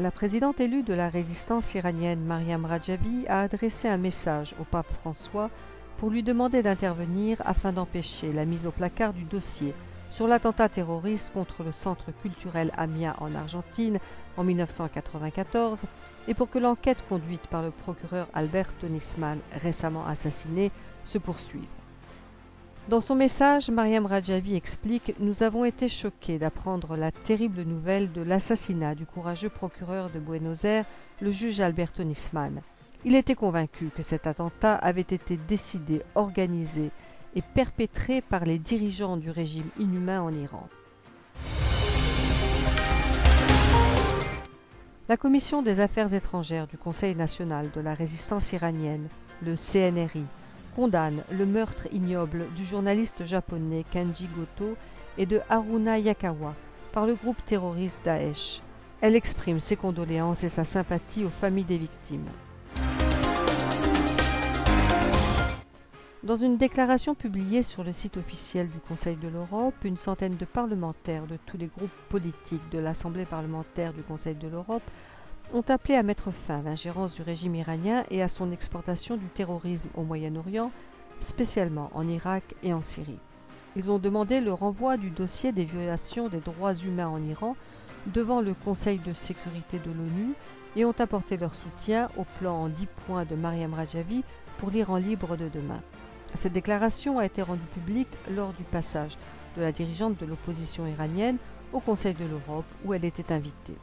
La présidente élue de la résistance iranienne, Maryam Rajavi, a adressé un message au pape François pour lui demander d'intervenir afin d'empêcher la mise au placard du dossier sur l'attentat terroriste contre le centre culturel Amia en Argentine en 1994 et pour que l'enquête conduite par le procureur Alberto Nisman, récemment assassiné, se poursuive. Dans son message, Maryam Rajavi explique « Nous avons été choqués d'apprendre la terrible nouvelle de l'assassinat du courageux procureur de Buenos Aires, le juge Alberto Nisman. Il était convaincu que cet attentat avait été décidé, organisé et perpétré par les dirigeants du régime inhumain en Iran. » La Commission des Affaires étrangères du Conseil national de la résistance iranienne, le CNRI, condamne le meurtre ignoble du journaliste japonais Kenji Goto et de Haruna Yakawa par le groupe terroriste Daesh. Elle exprime ses condoléances et sa sympathie aux familles des victimes. Dans une déclaration publiée sur le site officiel du Conseil de l'Europe, une centaine de parlementaires de tous les groupes politiques de l'Assemblée parlementaire du Conseil de l'Europe ont appelé à mettre fin à l'ingérence du régime iranien et à son exportation du terrorisme au Moyen-Orient, spécialement en Irak et en Syrie. Ils ont demandé le renvoi du dossier des violations des droits humains en Iran devant le Conseil de sécurité de l'ONU et ont apporté leur soutien au plan en 10 points de Maryam Rajavi pour l'Iran libre de demain. Cette déclaration a été rendue publique lors du passage de la dirigeante de l'opposition iranienne au Conseil de l'Europe où elle était invitée.